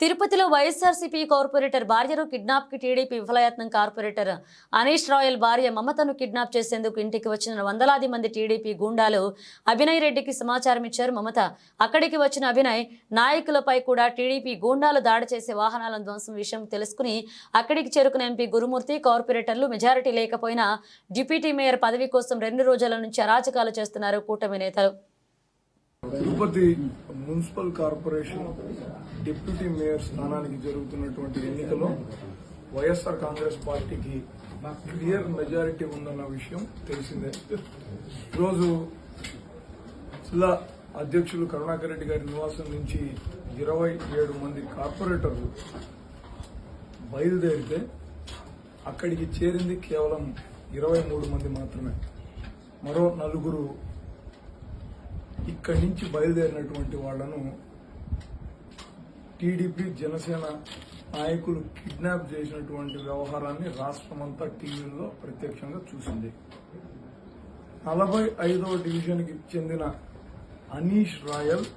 తిరుపతిలో వైఎస్ఆర్సీపీ కార్పొరేటర్ భార్యను కిడ్నాప్ కి టీడీపీ విఫలయత్నం. కార్పొరేటర్ అనీష్ రాయల్ భార్య మమతను కిడ్నాప్ చేసేందుకు ఇంటికి వచ్చిన వందలాది మంది టీడీపీ గూండాలు అభినయ్ రెడ్డికి సమాచారం ఇచ్చారు. మమత అక్కడికి వచ్చిన అభినయ్ నాయకులపై కూడా టీడీపీ గూండాలు దాడి చేసే వాహనాలను ధ్వంసం విషయం తెలుసుకుని అక్కడికి చేరుకున్న ఎంపీ గురుమూర్తి కార్పొరేటర్లు మెజారిటీ లేకపోయినా డిప్యూటీ మేయర్ పదవి కోసం 2 రోజుల నుంచి అరాచకాలు చేస్తున్నారు కూటమి నేతలు. Tirupati municipal corporation deputy mayor స్థానానికి జరుగుతున్నటువంటి ఎన్నికలో వైఎస్ఆర్ కాంగ్రెస్ పార్టీకి క్లియర్ మెజారిటీ ఉందన్న విషయం తెలిసిందే. ఈరోజు జిల్లా అధ్యక్షులు కరుణాకర్ రెడ్డి గారి నివాసం నుంచి 27 మంది కార్పొరేటర్లు బయలుదేరితే అక్కడికి చేరింది కేవలం 23 మంది మాత్రమే. మరో 4 ఇక్కడి నుంచి బయలుదేరినటువంటి వాళ్లను టీడీపీ జనసేన నాయకులు కిడ్నాప్ చేసినటువంటి వ్యవహారాన్ని రాష్ట్రమంతా టీవీల్లో ప్రత్యక్షంగా చూసింది. 45వ డివిజన్కి చెందిన అనీష్ రాయల్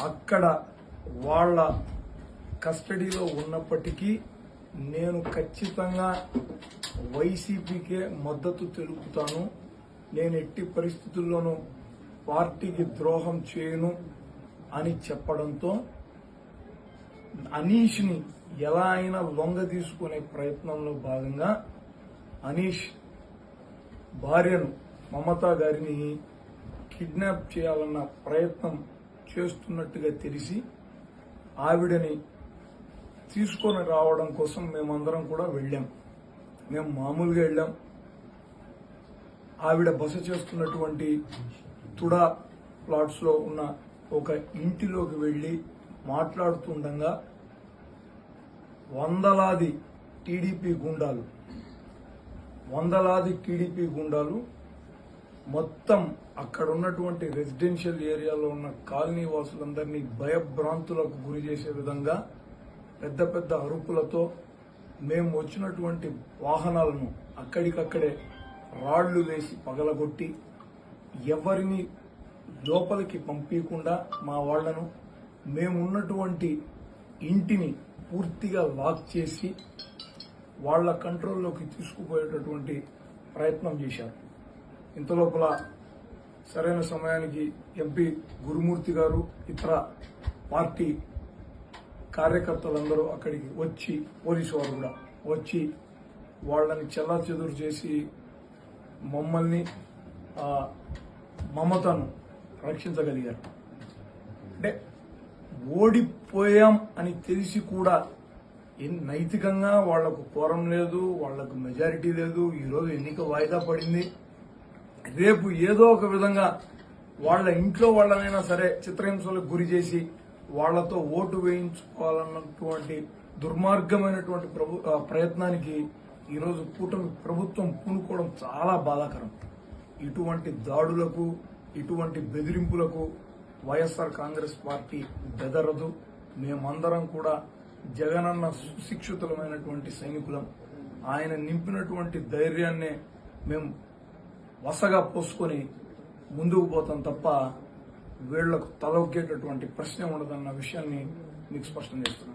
అక్కడ వాళ్ల కస్టడీలో ఉన్నప్పటికీ నేను ఖచ్చితంగా వైసీపీకే మద్దతు తెలుపుతాను, నేను ఎట్టి పరిస్థితుల్లోనూ పార్టీకి ద్రోహం చేయను అని చెప్పడంతో అనీష్ ని ఎలా అయినా లొంగ తీసుకునే ప్రయత్నంలో భాగంగా అనీష్ భార్యను మమతా గారిని కిడ్నాప్ చేయాలన్న ప్రయత్నం చేస్తున్నట్టుగా తెలిసి ఆవిడని తీసుకొని రావడం కోసం మేమందరం కూడా వెళ్లాం. మేము మామూలుగా వెళ్లాం. ఆవిడ బస చేస్తున్నటువంటి తుడా ప్లాట్స్ లో ఉన్న ఒక ఇంటిలోకి వెళ్లి మాట్లాడుతుండగా వందలాది టీడీపీ గుండాలు మొత్తం అక్కడ ఉన్నటువంటి రెసిడెన్షియల్ ఏరియాలో ఉన్న కాలనీ వాసులందరినీ భయభ్రాంతులకు గురి చేసే విధంగా పెద్ద పెద్ద అరుపులతో మేము వచ్చినటువంటి వాహనాలను అక్కడికక్కడే రాళ్లు వేసి పగలగొట్టి ఎవరిని లోపలికి పంపించకుండా మా వాళ్లను మేమున్నటువంటి ఇంటిని పూర్తిగా లాక్ చేసి వాళ్ల కంట్రోల్లోకి తీసుకుపోయేటటువంటి ప్రయత్నం చేశారు. ఇంతలోపల సరైన సమయానికి ఎంపీ గురుమూర్తి గారు ఇతర పార్టీ కార్యకర్తలందరూ అక్కడికి వచ్చి, పోలీసు వారు కూడా వచ్చి వాళ్లని చెల్లాచెదురు చేసి మమ్మల్ని మమతను రక్షించగలిగారు. అంటే ఓడిపోయాం అని తెలిసి కూడా నైతికంగా వాళ్లకు కోరం లేదు, వాళ్లకు మెజారిటీ లేదు. ఈరోజు ఎన్నిక వాయిదా పడింది. రేపు ఏదో ఒక విధంగా వాళ్ల ఇంట్లో వాళ్లనైనా సరే చిత్రహింసలకు గురి చేసి వాళ్లతో ఓటు వేయించుకోవాలన్నటువంటి దుర్మార్గమైనటువంటి ప్రయత్నానికి ఈరోజు కూటమి ప్రభుత్వం పూనుకోవడం చాలా బాధాకరం. ఇటువంటి దాడులకు, ఇటువంటి బెదిరింపులకు వైఎస్ఆర్ కాంగ్రెస్ పార్టీ బెదరదు. మేమందరం కూడా జగనన్న సుశిక్షితులమైనటువంటి సైనికులం. ఆయన నింపినటువంటి ధైర్యాన్నే మేము వసగా పోసుకొని ముందుకు పోతాం తప్ప వీళ్లకు తలొగ్గేటటువంటి ప్రశ్న ఉండదన్న విషయాన్ని మీకు స్పష్టం చేస్తున్నాను.